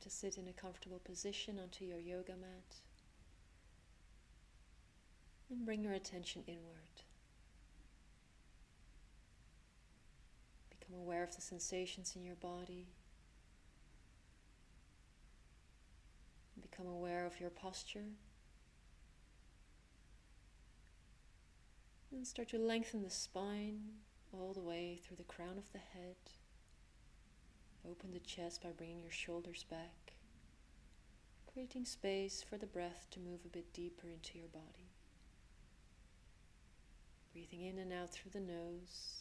to sit in a comfortable position onto your yoga mat. And bring your attention inward. Become aware of the sensations in your body. Become aware of your posture. And start to lengthen the spine all the way through the crown of the head. Open the chest by bringing your shoulders back, creating space for the breath to move a bit deeper into your body. Breathing in and out through the nose.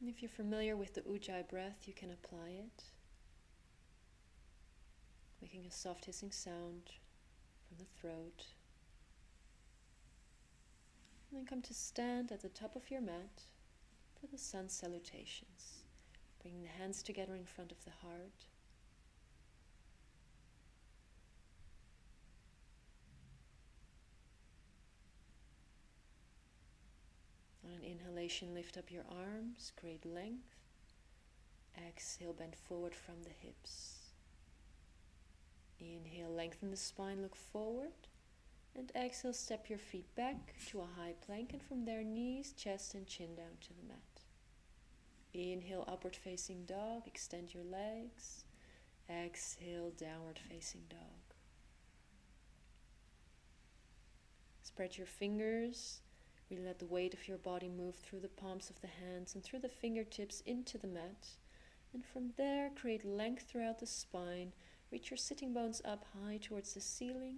And if you're familiar with the Ujjayi breath, you can apply it, making a soft hissing sound from the throat. And then come to stand at the top of your mat for the sun salutations, bringing the hands together in front of the heart. On an inhalation, lift up your arms, create length. Exhale, bend forward from the hips. Inhale, lengthen the spine, look forward. And exhale, step your feet back to a high plank, and from there, knees, chest, and chin down to the mat. Inhale, upward facing dog, extend your legs. Exhale, downward facing dog. Spread your fingers. Really let the weight of your body move through the palms of the hands and through the fingertips into the mat. And from there, create length throughout the spine. Reach your sitting bones up high towards the ceiling.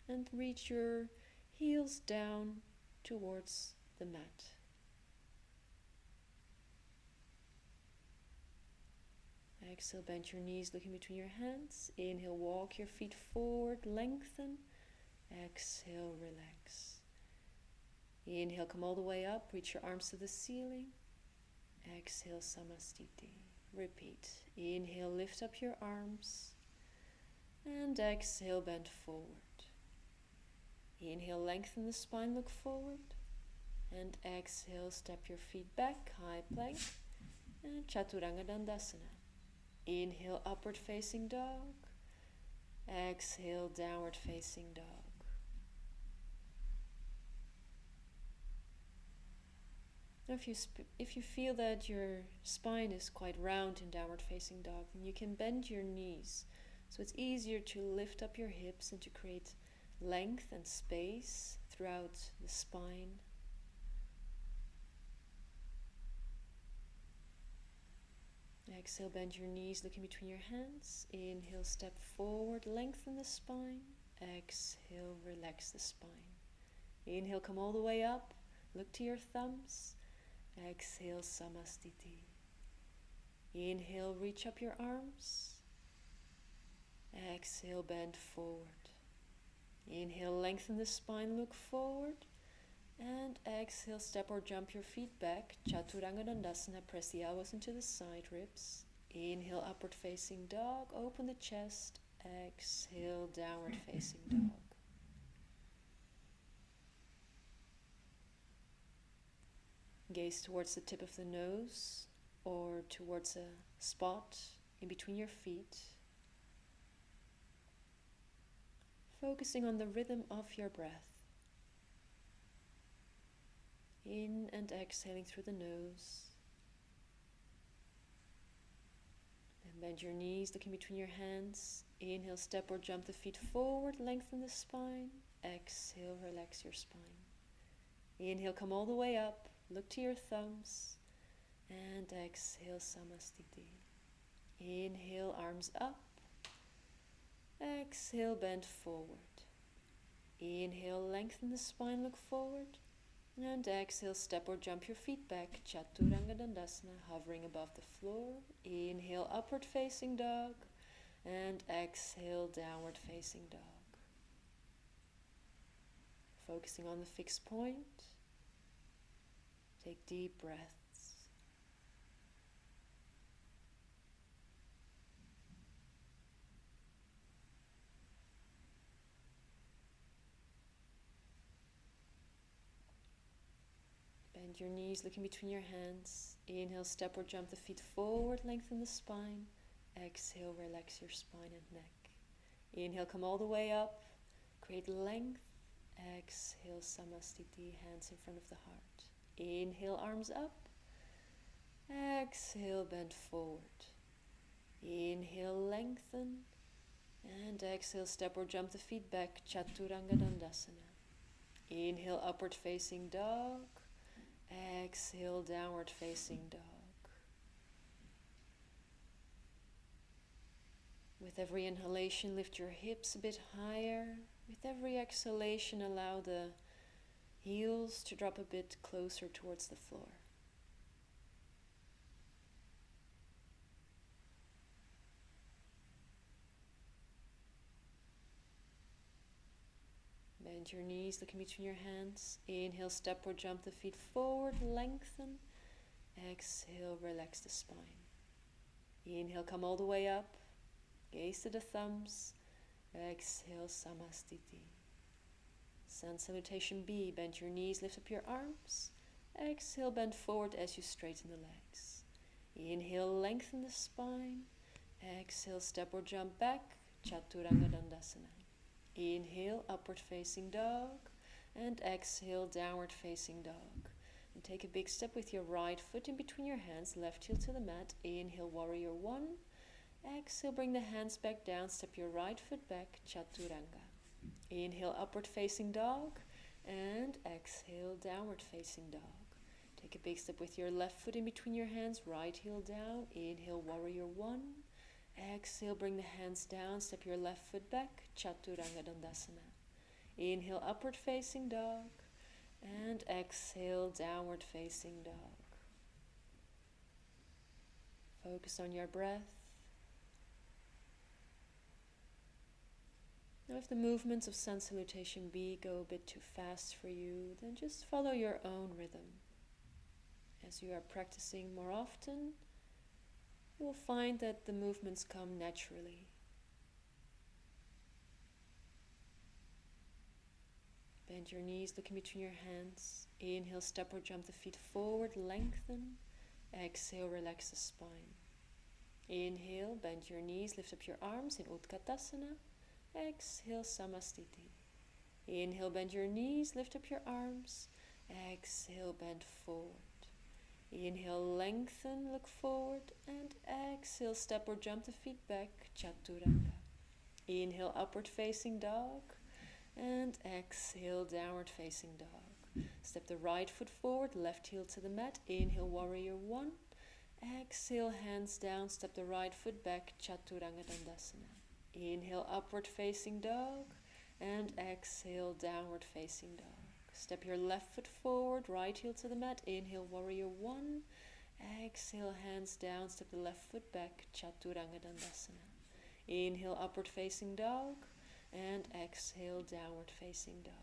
And reach your heels down towards the mat. Exhale, bend your knees, looking between your hands. Inhale, walk your feet forward, lengthen. Exhale, relax. Inhale, come all the way up, reach your arms to the ceiling. Exhale, Samastiti. Repeat. Inhale, lift up your arms. And exhale, bend forward. Inhale, lengthen the spine, look forward. And exhale, step your feet back, high plank. And Chaturanga Dandasana. Inhale, upward facing dog. Exhale, downward facing dog. Now if you feel that your spine is quite round in downward facing dog, then you can bend your knees. So it's easier to lift up your hips and to create length and space throughout the spine. Exhale, bend your knees, looking between your hands. Inhale, step forward, lengthen the spine. Exhale, relax the spine. Inhale, come all the way up, look to your thumbs. Exhale, Samastiti. Inhale, reach up your arms. Exhale, bend forward. Inhale, lengthen the spine, look forward. And exhale, step or jump your feet back. Chaturanga Dandasana, press the elbows into the side ribs. Inhale, upward facing dog, open the chest. Exhale, downward facing dog. Gaze towards the tip of the nose or towards a spot in between your feet. Focusing on the rhythm of your breath. In and exhaling through the nose. Then bend your knees, looking between your hands. Inhale, step or jump the feet forward, lengthen the spine. Exhale, relax your spine. Inhale, come all the way up. Look to your thumbs. And exhale, Samastiti. Inhale, arms up. Exhale, bend forward. Inhale, lengthen the spine, look forward. And exhale, step or jump your feet back. Chaturanga Dandasana, hovering above the floor. Inhale, upward facing dog. And exhale, downward facing dog. Focusing on the fixed point. Take deep breaths. Bend your knees, looking between your hands. Inhale, step or jump the feet forward, lengthen the spine. Exhale, relax your spine and neck. Inhale, come all the way up. Create length. Exhale, Samastiti, hands in front of the heart. Inhale, arms up. Exhale, bend forward. Inhale, lengthen. And exhale, step or jump the feet back, Chaturanga Dandasana. Inhale, upward facing dog. Exhale, downward facing dog. With every inhalation, lift your hips a bit higher. With every exhalation, allow the heels to drop a bit closer towards the floor. Bend your knees, looking between your hands. Inhale, step or jump the feet forward, lengthen. Exhale, relax the spine. Inhale, come all the way up. Gaze to the thumbs. Exhale, Samastiti. Sun salutation B. Bend your knees, lift up your arms. Exhale, bend forward as you straighten the legs. Inhale, lengthen the spine. Exhale, step or jump back. Chaturanga Dandasana. Inhale, upward facing dog. And exhale, downward facing dog. And take a big step with your right foot in between your hands. Left heel to the mat. Inhale, warrior one. Exhale, bring the hands back down. Step your right foot back. Chaturanga. Inhale, upward facing dog. And exhale, downward facing dog. Take a big step with your left foot in between your hands. Right heel down. Inhale, warrior one. Exhale, bring the hands down. Step your left foot back. Chaturanga Dandasana. Inhale, upward facing dog. And exhale, downward facing dog. Focus on your breath. Now if the movements of Sun Salutation B go a bit too fast for you, then just follow your own rhythm. As you are practicing more often, you will find that the movements come naturally. Bend your knees, looking between your hands. Inhale, step or jump the feet forward, lengthen. Exhale, relax the spine. Inhale, bend your knees, lift up your arms in Utkatasana. Exhale, Samastiti. Inhale, bend your knees, lift up your arms. Exhale, bend forward. Inhale, lengthen, look forward. And exhale, step or jump the feet back, Chaturanga. Inhale, upward facing dog. And exhale, downward facing dog. Step the right foot forward, left heel to the mat. Inhale, warrior one. Exhale, hands down, step the right foot back, Chaturanga Dandasana. Inhale, upward facing dog. And exhale, downward facing dog. Step your left foot forward, right heel to the mat. Inhale, warrior one. Exhale, hands down, step the left foot back, Chaturanga Dandasana. Inhale, upward facing dog. And exhale, downward facing dog.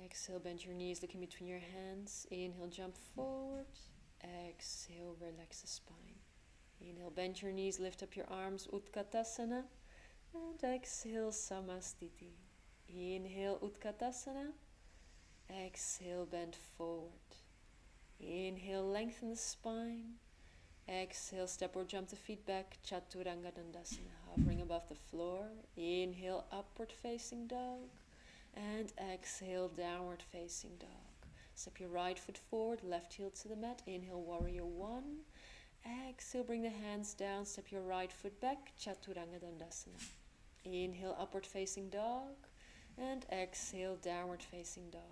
Exhale, bend your knees, looking between your hands. Inhale, jump forward. Exhale, relax the spine. Inhale, bend your knees, lift up your arms, Utkatasana. And exhale, Samastiti. Inhale, Utkatasana. Exhale, bend forward. Inhale, lengthen the spine. Exhale, step or jump the feet back, Chaturanga Dandasana, hovering above the floor. Inhale, upward facing dog. And exhale, downward facing dog. Step your right foot forward, left heel to the mat. Inhale, warrior one. Exhale, bring the hands down. Step your right foot back, Chaturanga Dandasana. Inhale, upward facing dog. And exhale, downward facing dog.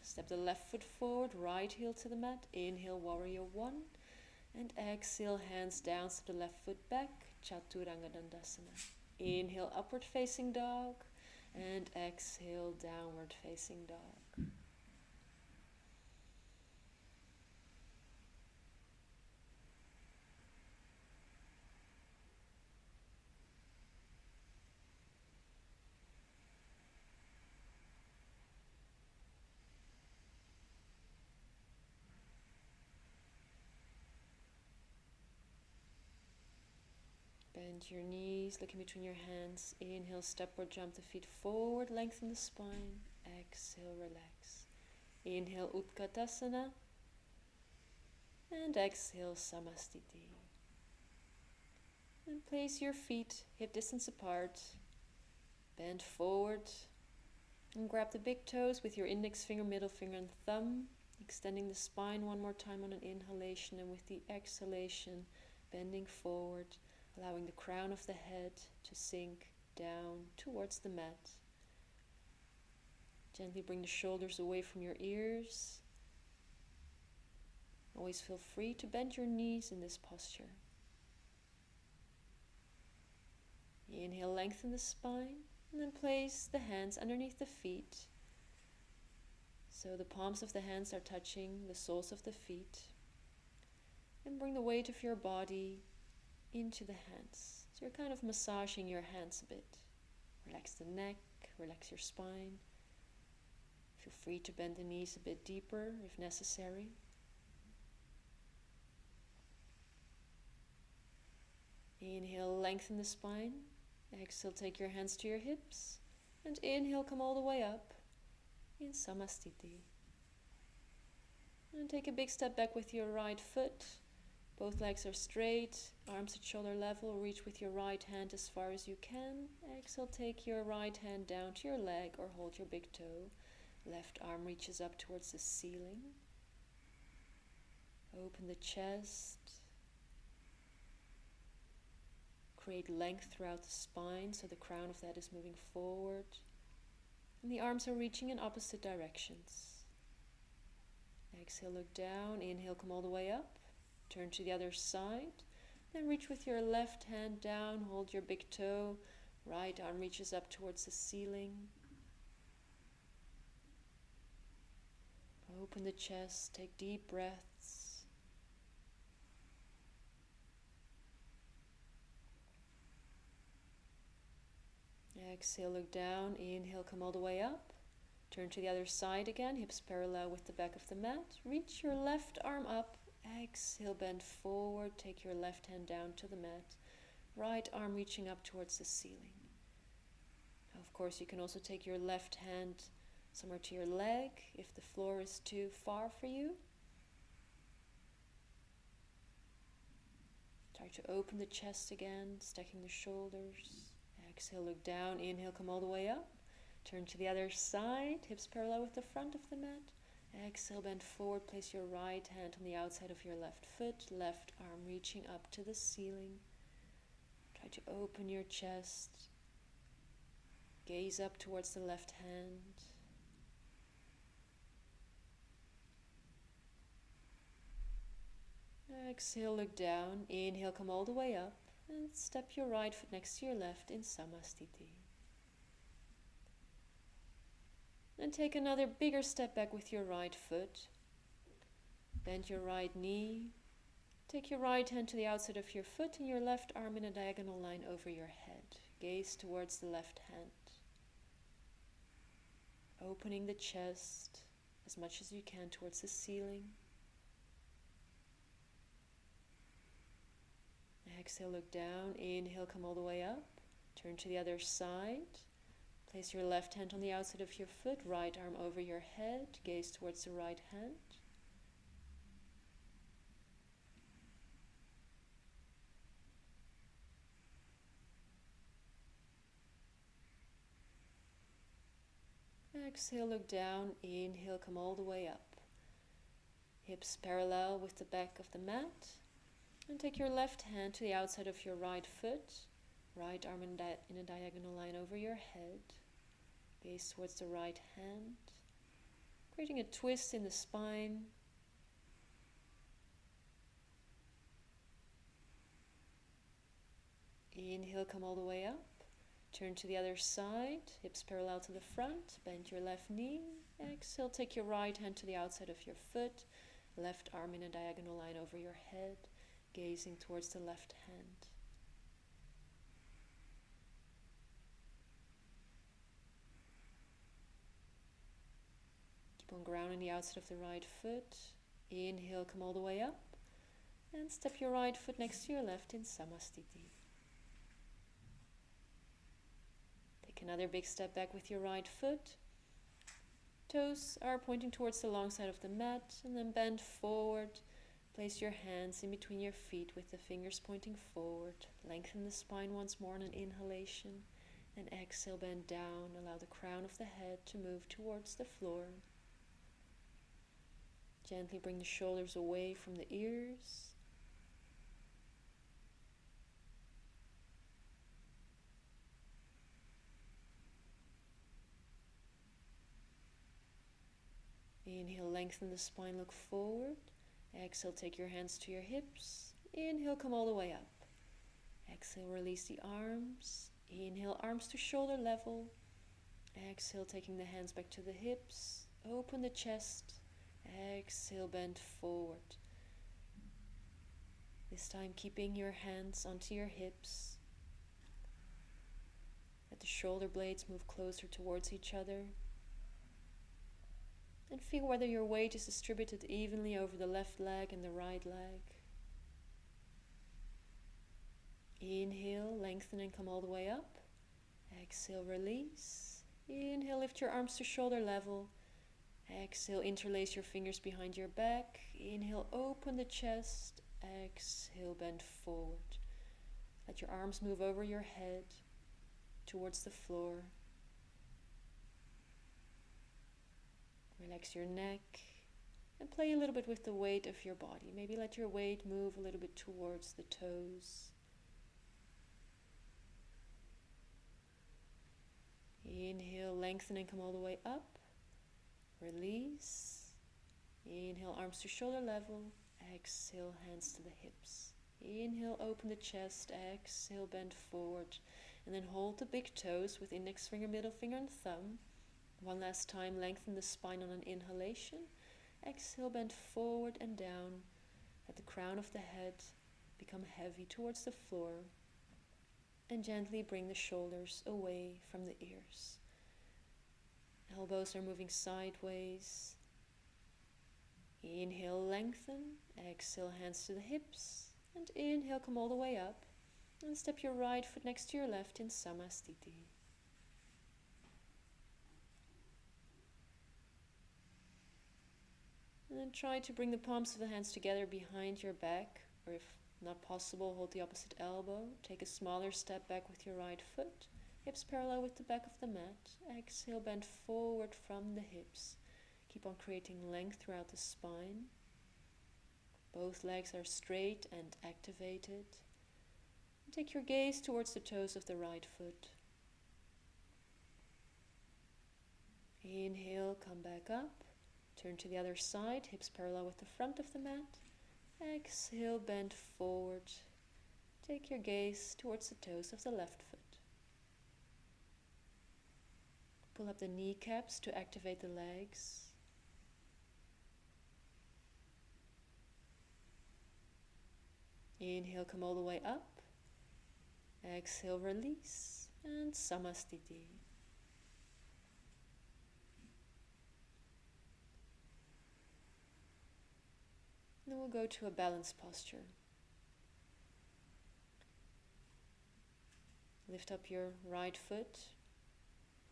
Step the left foot forward, right heel to the mat. Inhale, warrior one. And exhale, hands down. Step the left foot back, Chaturanga Dandasana. Inhale, upward facing dog. And exhale, downward facing dog. Bend your knees, look in between your hands. Inhale, step or jump the feet forward, lengthen the spine. Exhale, relax. Inhale, Utkatasana. And exhale, Samastiti. And place your feet hip distance apart. Bend forward. And grab the big toes with your index finger, middle finger and thumb. Extending the spine one more time on an inhalation. And with the exhalation, bending forward. Allowing the crown of the head to sink down towards the mat. Gently bring the shoulders away from your ears. Always feel free to bend your knees in this posture. Inhale, lengthen the spine, and then place the hands underneath the feet. So the palms of the hands are touching the soles of the feet. And bring the weight of your body into the hands. So you're kind of massaging your hands a bit. Relax the neck, relax your spine. Feel free to bend the knees a bit deeper if necessary. Inhale, lengthen the spine. Exhale, take your hands to your hips. And inhale, come all the way up in Samastiti. And take a big step back with your right foot. Both legs are straight, arms at shoulder level. Reach with your right hand as far as you can. Exhale, take your right hand down to your leg or hold your big toe. Left arm reaches up towards the ceiling. Open the chest. Create length throughout the spine so the crown of the head is moving forward. And the arms are reaching in opposite directions. Exhale, look down. Inhale, come all the way up. Turn to the other side. Then reach with your left hand down. Hold your big toe. Right arm reaches up towards the ceiling. Open the chest. Take deep breaths. Exhale, look down. Inhale, come all the way up. Turn to the other side again. Hips parallel with the back of the mat. Reach your left arm up. Exhale, bend forward. Take your left hand down to the mat. Right arm reaching up towards the ceiling. Now, of course, you can also take your left hand somewhere to your leg if the floor is too far for you. Try to open the chest again, stacking the shoulders. Exhale, look down. Inhale, come all the way up. Turn to the other side. Hips parallel with the front of the mat. Exhale, bend forward. Place your right hand on the outside of your left foot. Left arm reaching up to the ceiling. Try to open your chest. Gaze up towards the left hand. Exhale, look down. Inhale, come all the way up. And step your right foot next to your left in Samastiti. And take another bigger step back with your right foot. Bend your right knee. Take your right hand to the outside of your foot and your left arm in a diagonal line over your head. Gaze towards the left hand. Opening the chest as much as you can towards the ceiling. Exhale, look down. Inhale, come all the way up. Turn to the other side. Place your left hand on the outside of your foot, right arm over your head. Gaze towards the right hand. Exhale, look down. Inhale, come all the way up. Hips parallel with the back of the mat. And take your left hand to the outside of your right foot. Right arm in a diagonal line over your head. Gaze towards the right hand. Creating a twist in the spine. Inhale, come all the way up. Turn to the other side. Hips parallel to the front. Bend your left knee. Exhale, take your right hand to the outside of your foot. Left arm in a diagonal line over your head. Gazing towards the left hand. Keep on grounding the outside of the right foot. Inhale, come all the way up. And step your right foot next to your left in Samastiti. another big step back with your right foot. Toes are pointing towards the long side of the mat, and then bend forward. Place your hands in between your feet with the fingers pointing forward. Lengthen the spine once more on an inhalation. And exhale, bend down. Allow the crown of the head to move towards the floor. Gently bring the shoulders away from the ears. Inhale, lengthen the spine, look forward. Exhale, take your hands to your hips. Inhale, come all the way up. Exhale, release the arms. Inhale, arms to shoulder level. Exhale, taking the hands back to the hips. Open the chest. Exhale, bend forward. This time keeping your hands onto your hips. Let the shoulder blades move closer towards each other. And feel whether your weight is distributed evenly over the left leg and the right leg. Inhale, lengthen and come all the way up. Exhale, release. Inhale, lift your arms to shoulder level. Exhale, interlace your fingers behind your back. Inhale, open the chest. Exhale, bend forward. Let your arms move over your head towards the floor. Relax your neck and play a little bit with the weight of your body. Maybe let your weight move a little bit towards the toes. Inhale, lengthen and come all the way up. Release. Inhale, arms to shoulder level. Exhale, hands to the hips. Inhale, open the chest. Exhale, bend forward. And then hold the big toes with index finger, middle finger and thumb. One last time, lengthen the spine on an inhalation. Exhale, bend forward and down. Let the crown of the head become heavy towards the floor. And gently bring the shoulders away from the ears. Elbows are moving sideways. Inhale, lengthen. Exhale, hands to the hips. And inhale, come all the way up. And step your right foot next to your left in Samastiti. And then try to bring the palms of the hands together behind your back, or if not possible, hold the opposite elbow. Take a smaller step back with your right foot, hips parallel with the back of the mat. Exhale, bend forward from the hips. Keep on creating length throughout the spine. Both legs are straight and activated. Take your gaze towards the toes of the right foot. Inhale, come back up. Turn to the other side, hips parallel with the front of the mat. Exhale, bend forward. Take your gaze towards the toes of the left foot. Pull up the kneecaps to activate the legs. Inhale, come all the way up. Exhale, release. And Samastiti. Then we'll go to a balanced posture. Lift up your right foot.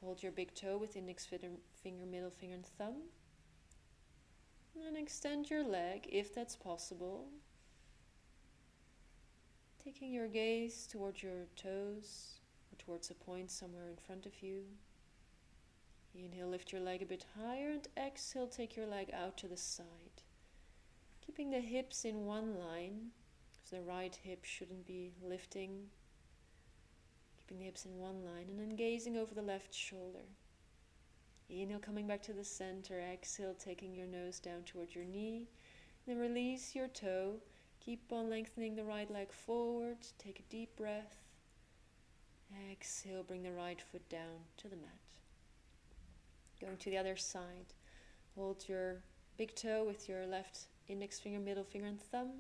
Hold your big toe with index finger, middle finger and thumb. And extend your leg if that's possible. Taking your gaze towards your toes or towards a point somewhere in front of you. Inhale, lift your leg a bit higher, and exhale, take your leg out to the side. Keeping the hips in one line, so the right hip shouldn't be lifting. Keeping the hips in one line, and then gazing over the left shoulder. Inhale, coming back to the center. Exhale, taking your nose down towards your knee. Then release your toe. Keep on lengthening the right leg forward. Take a deep breath. Exhale, bring the right foot down to the mat. Going to the other side. Hold your big toe with your left index finger, middle finger and thumb.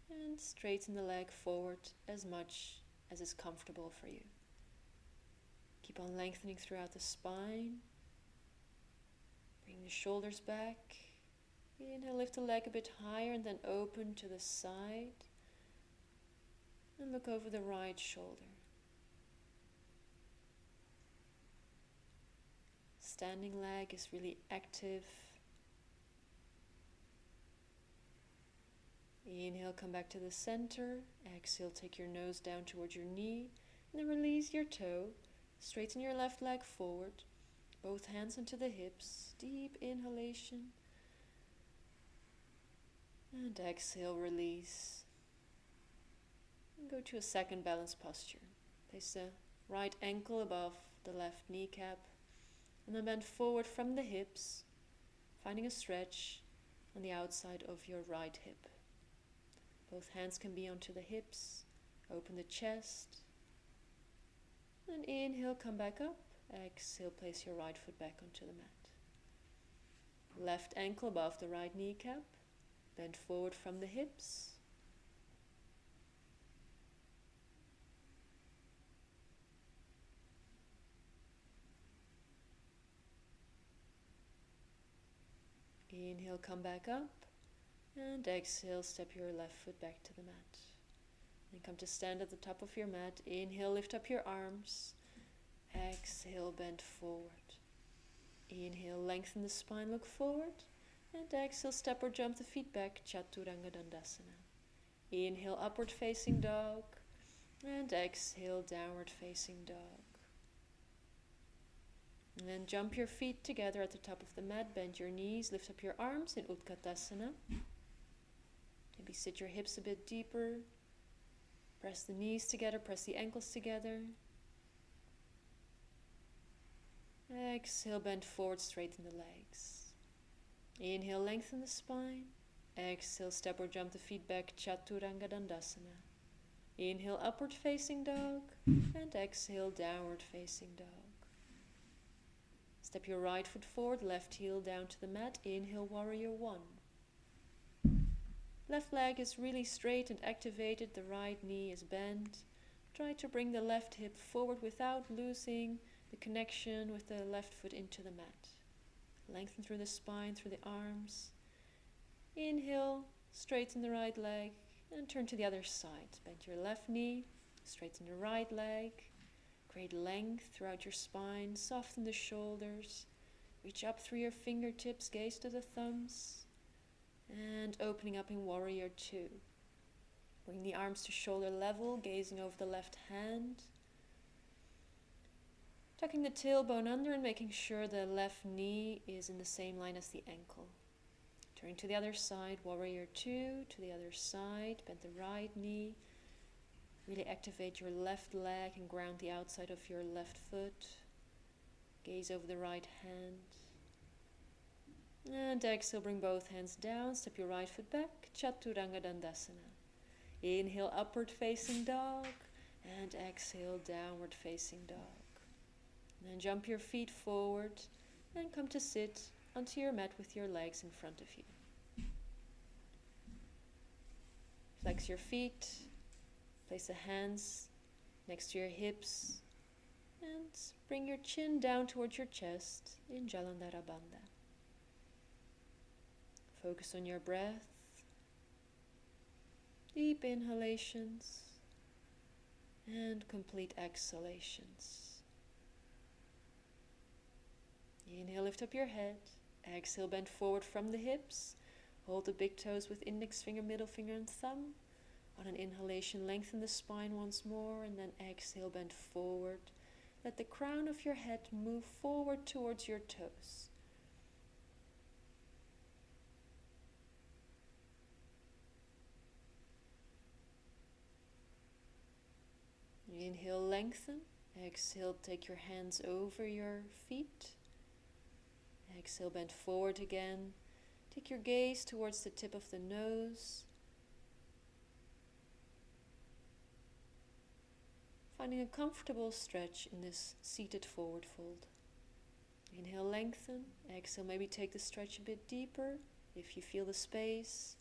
And straighten the leg forward as much as is comfortable for you. Keep on lengthening throughout the spine. Bring the shoulders back. Inhale, lift the leg a bit higher and then open to the side. And look over the right shoulder. standing leg is really active. Inhale, come back to the center. Exhale, take your nose down towards your knee. And then release your toe. Straighten your left leg forward. Both hands onto the hips. Deep inhalation. And exhale, release. And go to a second balanced posture. Place the right ankle above the left kneecap. And then bend forward from the hips, finding a stretch on the outside of your right hip. Both hands can be onto the hips. Open the chest. And inhale, come back up. Exhale, place your right foot back onto the mat. Left ankle above the right kneecap. Bend forward from the hips. Inhale, come back up. And exhale, step your left foot back to the mat. Then come to stand at the top of your mat. Inhale, lift up your arms. Exhale, bend forward. Inhale, lengthen the spine, look forward. And exhale, step or jump the feet back, Chaturanga Dandasana. Inhale, upward facing dog. And exhale, downward facing dog. And then jump your feet together at the top of the mat. Bend your knees, lift up your arms in Utkatasana. Maybe sit your hips a bit deeper. Press the knees together, press the ankles together. Exhale, bend forward, straighten the legs. Inhale, lengthen the spine. Exhale, step or jump the feet back, Chaturanga Dandasana. Inhale, upward facing dog. And exhale, downward facing dog. Step your right foot forward, left heel down to the mat. Inhale, warrior one. Left leg is really straight and activated. The right knee is bent. Try to bring the left hip forward without losing the connection with the left foot into the mat. Lengthen through the spine, through the arms. Inhale, straighten the right leg and turn to the other side. Bend your left knee, straighten your right leg. Create length throughout your spine. Soften the shoulders. Reach up through your fingertips, gaze to the thumbs. And opening up in warrior two. Bring the arms to shoulder level, gazing over the left hand. Tucking the tailbone under and making sure the left knee is in the same line as the ankle. Turning to the other side, warrior two, to the other side. Bend the right knee. Really activate your left leg and ground the outside of your left foot. Gaze over the right hand. And exhale, bring both hands down. Step your right foot back, Chaturanga Dandasana. Inhale, upward facing dog. And exhale, downward facing dog. And then jump your feet forward and come to sit onto your mat with your legs in front of you. Flex your feet. Place the hands next to your hips. And bring your chin down towards your chest in Jalandhara Bandha. Focus on your breath. Deep inhalations and complete exhalations. Inhale, lift up your head. Exhale, bend forward from the hips. Hold the big toes with index finger, middle finger and thumb. On an inhalation, lengthen the spine once more and then exhale, bend forward. Let the crown of your head move forward towards your toes. Inhale, lengthen. Exhale, take your hands over your feet. Exhale, bend forward again. Take your gaze towards the tip of the nose. Finding a comfortable stretch in this seated forward fold. Inhale, lengthen. Exhale, maybe take the stretch a bit deeper if you feel the space.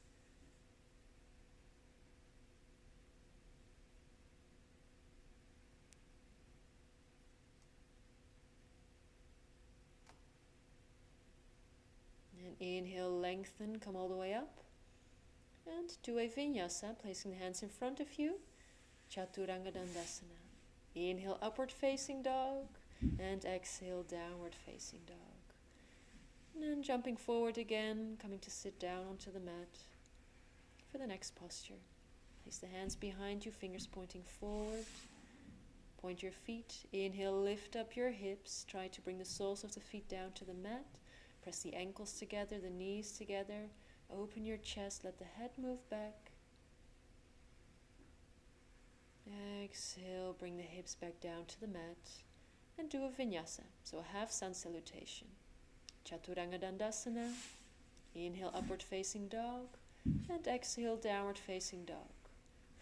And inhale, lengthen, come all the way up. And do a vinyasa, placing the hands in front of you. Chaturanga Dandasana. Inhale, upward facing dog. and exhale, downward facing dog. And then jumping forward again, coming to sit down onto the mat for the next posture. Place the hands behind you, fingers pointing forward. Point your feet. Inhale, lift up your hips. Try to bring the soles of the feet down to the mat. Press the ankles together, the knees together. Open your chest, let the head move back. Exhale, bring the hips back down to the mat. And do a vinyasa, so a half sun salutation. Chaturanga Dandasana. Inhale, upward facing dog. And exhale, downward facing dog.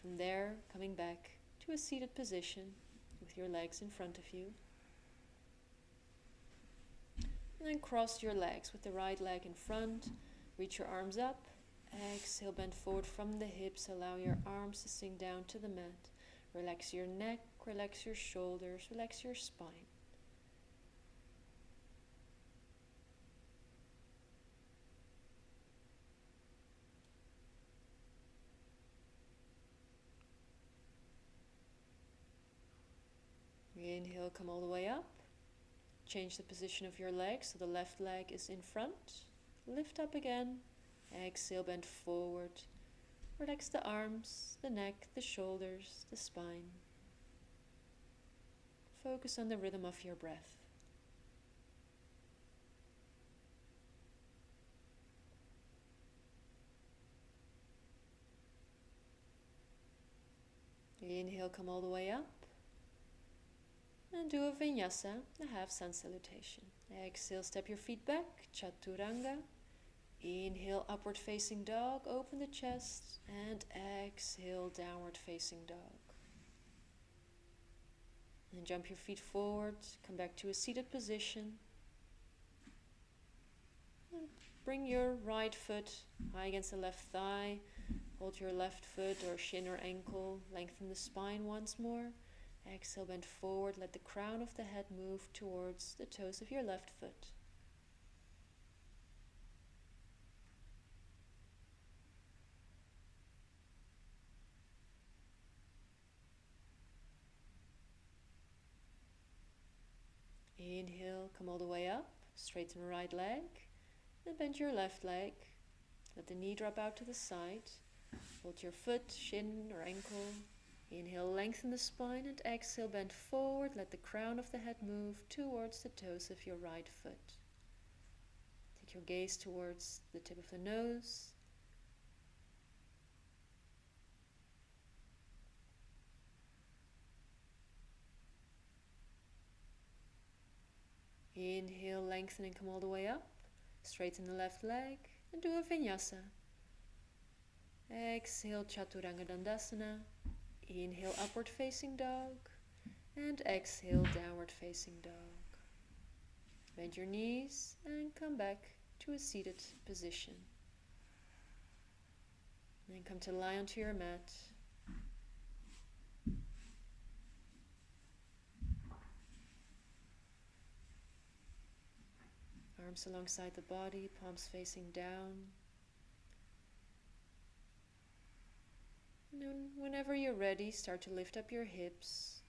From there, coming back to a seated position with your legs in front of you. And then cross your legs with the right leg in front. Reach your arms up. Exhale, bend forward from the hips. Allow your arms to sink down to the mat. Relax your neck, relax your shoulders, relax your spine. Inhale, come all the way up. Change the position of your legs so the left leg is in front. Lift up again. Exhale, bend forward. Relax the arms, the neck, the shoulders, the spine. Focus on the rhythm of your breath. Inhale, come all the way up. And do a vinyasa, a half sun salutation. Exhale, step your feet back, chaturanga. Inhale, upward facing dog, open the chest. And exhale, downward facing dog. And jump your feet forward, come back to a seated position. And bring your right foot high against the left thigh. Hold your left foot or shin or ankle, lengthen the spine once more. Exhale, bend forward, let the crown of the head move towards the toes of your left foot. Inhale, come all the way up, straighten the right leg, then bend your left leg. Let the knee drop out to the side. Hold your foot, shin or ankle. Inhale, lengthen the spine, and exhale, bend forward. Let the crown of the head move towards the toes of your right foot. Take your gaze towards the tip of the nose. Inhale, lengthen and come all the way up. Straighten the left leg and do a vinyasa. Exhale, Chaturanga Dandasana. Inhale, upward facing dog. And exhale, downward facing dog. Bend your knees and come back to a seated position. And then come to lie onto your mat. Arms alongside the body, palms facing down. And then whenever you're ready, start to lift up your hips.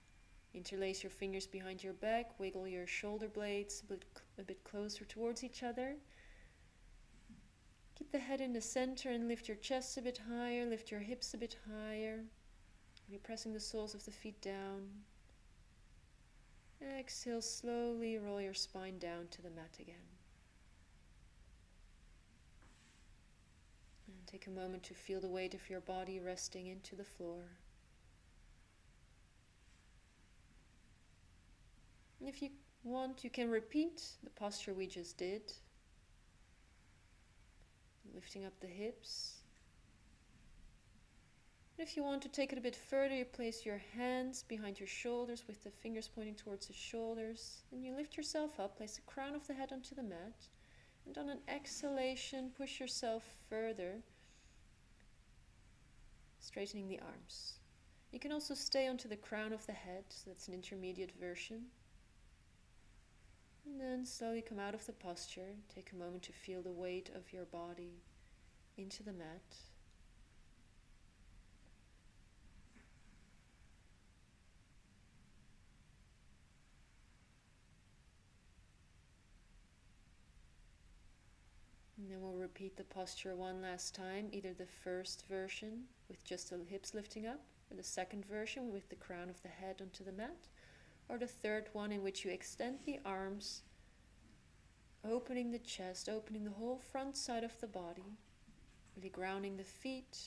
Interlace your fingers behind your back, wiggle your shoulder blades a bit closer towards each other. Keep the head in the center and lift your chest a bit higher, lift your hips a bit higher. You're pressing the soles of the feet down. Exhale, slowly roll your spine down to the mat again. And take a moment to feel the weight of your body resting into the floor. And if you want, you can repeat the posture we just did. Lifting up the hips. And if you want to take it a bit further, you place your hands behind your shoulders with the fingers pointing towards the shoulders. And you lift yourself up, place the crown of the head onto the mat. And on an exhalation, push yourself further, straightening the arms. You can also stay onto the crown of the head, so that's an intermediate version. And then slowly come out of the posture. Take a moment to feel the weight of your body into the mat. And then we'll repeat the posture one last time, either the first version with just the hips lifting up, or the second version with the crown of the head onto the mat, or the third one in which you extend the arms, opening the chest, opening the whole front side of the body, really grounding the feet.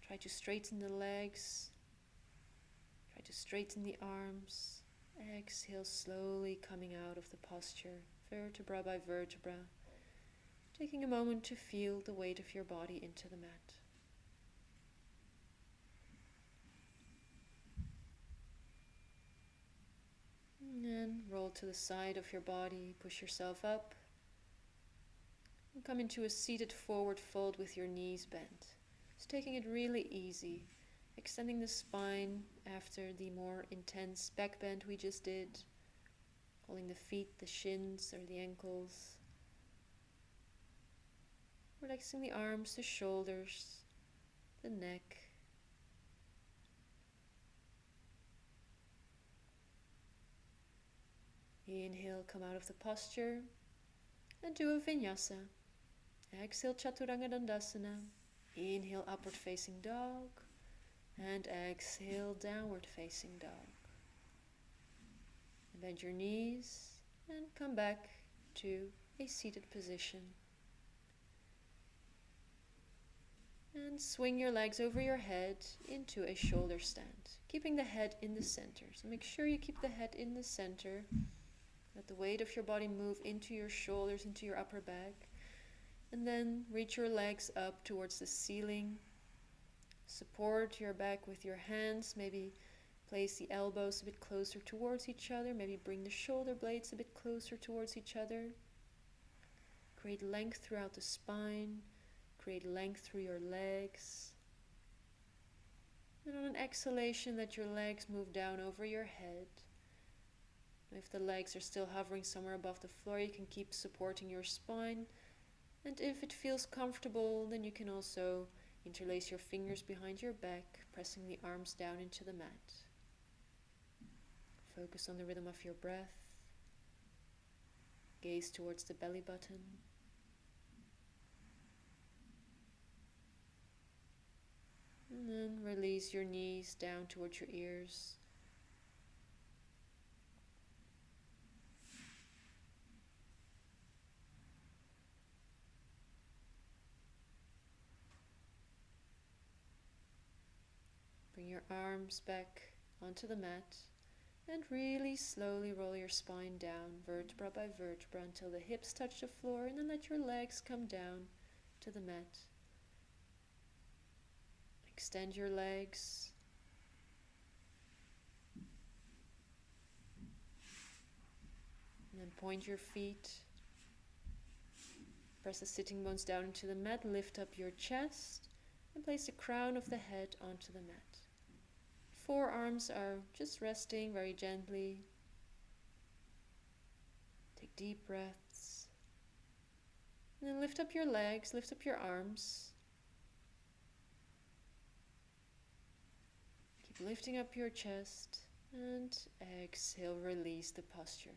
Try to straighten the legs, try to straighten the arms. Exhale, slowly coming out of the posture, vertebra by vertebra, taking a moment to feel the weight of your body into the mat. And then roll to the side of your body, push yourself up, and come into a seated forward fold with your knees bent. Just taking it really easy, extending the spine after the more intense back bend we just did, holding the feet, the shins or the ankles, relaxing the arms, the shoulders, the neck. Inhale, come out of the posture and do a vinyasa. Exhale, chaturanga dandasana. Inhale, upward facing dog, and exhale, downward facing dog. And bend your knees and come back to a seated position. And swing your legs over your head into a shoulder stand, keeping the head in the center. So make sure you keep the head in the center. Let the weight of your body move into your shoulders, into your upper back. And then reach your legs up towards the ceiling. Support your back with your hands. Maybe place the elbows a bit closer towards each other. Maybe bring the shoulder blades a bit closer towards each other. Create length throughout the spine. Create length through your legs. And on an exhalation, let your legs move down over your head. If the legs are still hovering somewhere above the floor, you can keep supporting your spine. And if it feels comfortable, then you can also interlace your fingers behind your back, pressing the arms down into the mat. Focus on the rhythm of your breath. Gaze towards the belly button. And then release your knees down towards your ears. Bring your arms back onto the mat and really slowly roll your spine down, vertebra by vertebra, until the hips touch the floor, and then let your legs come down to the mat. Extend your legs. And then point your feet. Press the sitting bones down into the mat, lift up your chest, and place the crown of the head onto the mat. Forearms are just resting very gently. Take deep breaths. And then lift up your legs, lift up your arms. Keep lifting up your chest, and exhale, release the posture.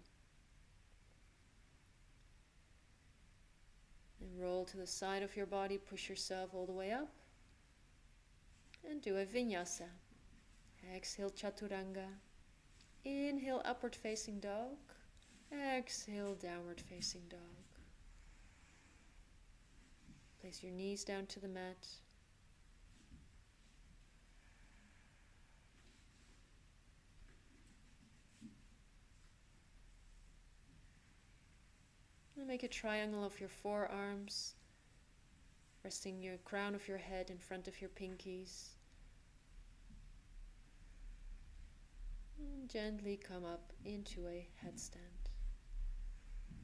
And roll to the side of your body, push yourself all the way up, and do a vinyasa. Exhale, chaturanga. Inhale, upward facing dog. Exhale, downward facing dog. Place your knees down to the mat. And make a triangle of your forearms, resting your crown of your head in front of your pinkies. And gently come up into a headstand.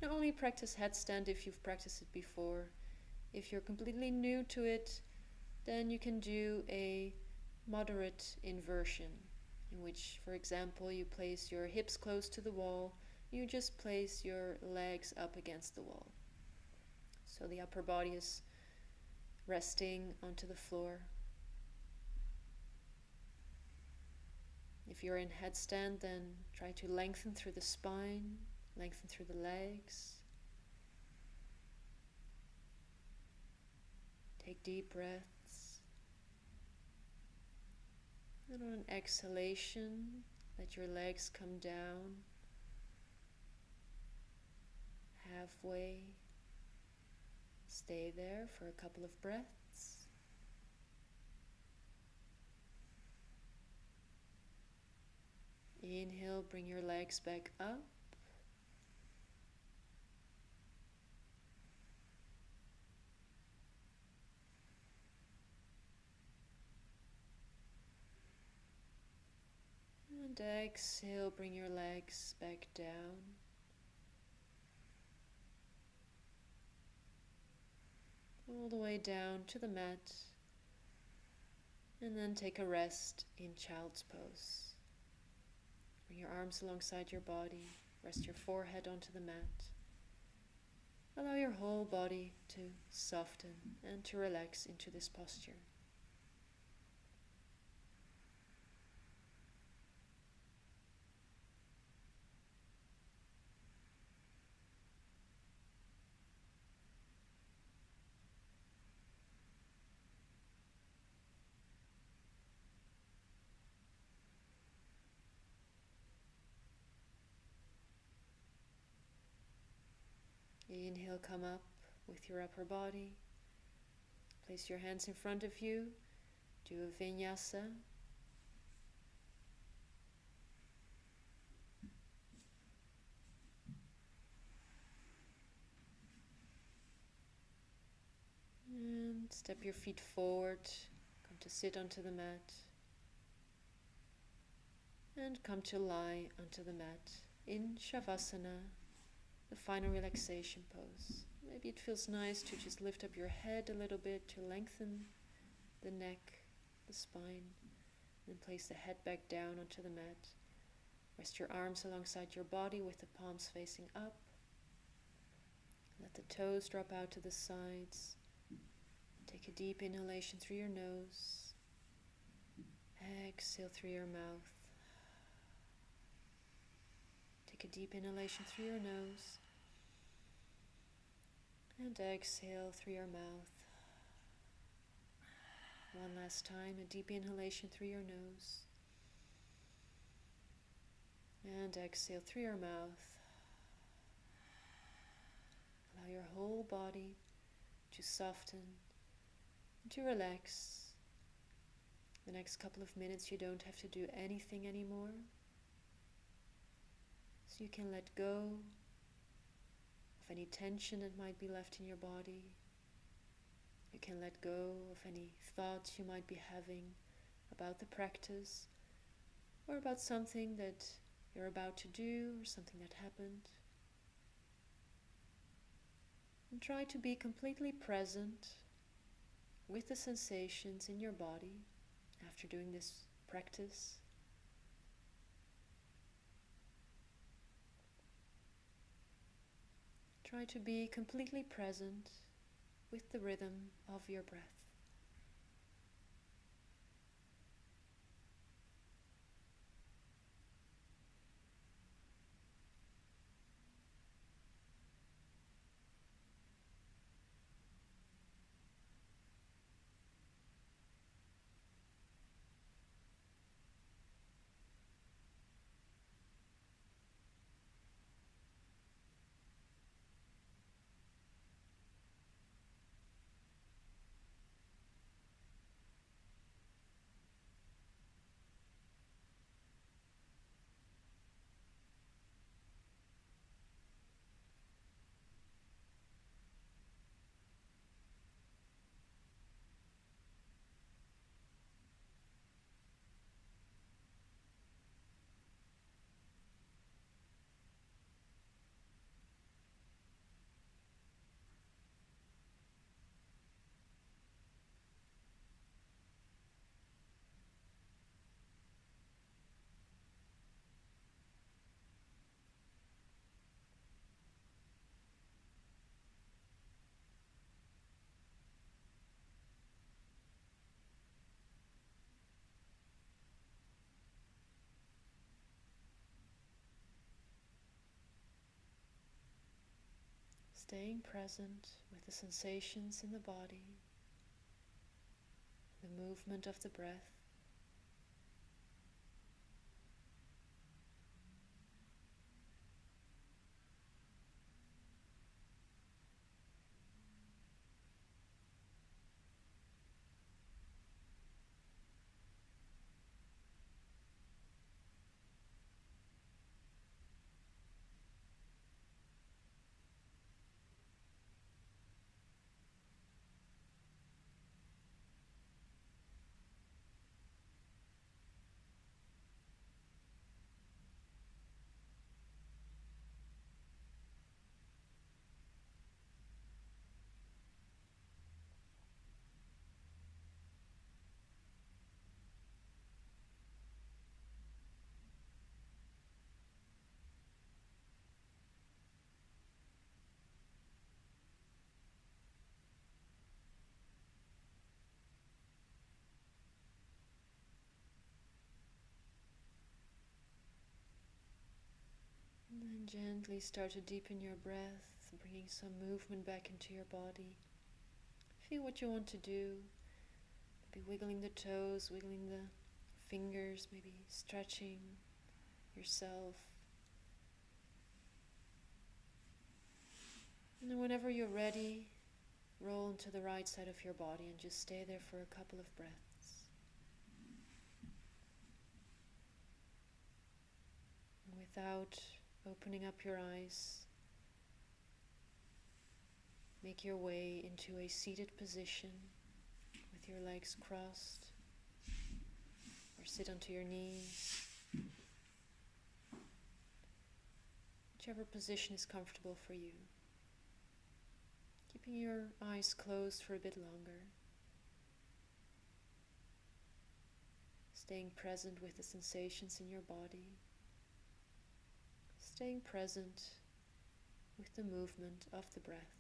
Now only practice headstand if you've practiced it before. If you're completely new to it, then you can do a moderate inversion, in which, for example, you place your hips close to the wall. You just place your legs up against the wall. So the upper body is resting onto the floor. If you're in headstand, then try to lengthen through the spine, lengthen through the legs. Take deep breaths. And on an exhalation, let your legs come down halfway. Stay there for a couple of breaths. Inhale, bring your legs back up. And exhale, bring your legs back down. All the way down to the mat. And then take a rest in child's pose. Bring your arms alongside your body. Rest your forehead onto the mat. Allow your whole body to soften and to relax into this posture. Inhale, come up with your upper body. Place your hands in front of you. Do a vinyasa. And step your feet forward. Come to sit onto the mat. And come to lie onto the mat in Shavasana, the final relaxation pose. Maybe it feels nice to just lift up your head a little bit to lengthen the neck, the spine, and place the head back down onto the mat. Rest your arms alongside your body with the palms facing up. Let the toes drop out to the sides. Take a deep inhalation through your nose. Exhale through your mouth. Take a deep inhalation through your nose. And exhale through your mouth. One last time, a deep inhalation through your nose. And exhale through your mouth. Allow your whole body to soften and to relax. The next couple of minutes you don't have to do anything anymore. So you can let go of any tension that might be left in your body. You can let go of any thoughts you might be having about the practice or about something that you're about to do or something that happened. And try to be completely present with the sensations in your body after doing this practice. Try to be completely present with the rhythm of your breath. Staying present with the sensations in the body. the movement of the breath. And then gently start to deepen your breath, bringing some movement back into your body. Feel what you want to do. Maybe wiggling the toes, wiggling the fingers, maybe stretching yourself. And then whenever you're ready, roll into the right side of your body and just stay there for a couple of breaths. And without opening up your eyes, make your way into a seated position with your legs crossed, or sit onto your knees. Whichever position is comfortable for you. Keeping your eyes closed for a bit longer. Staying present with the sensations in your body. Staying present with the movement of the breath.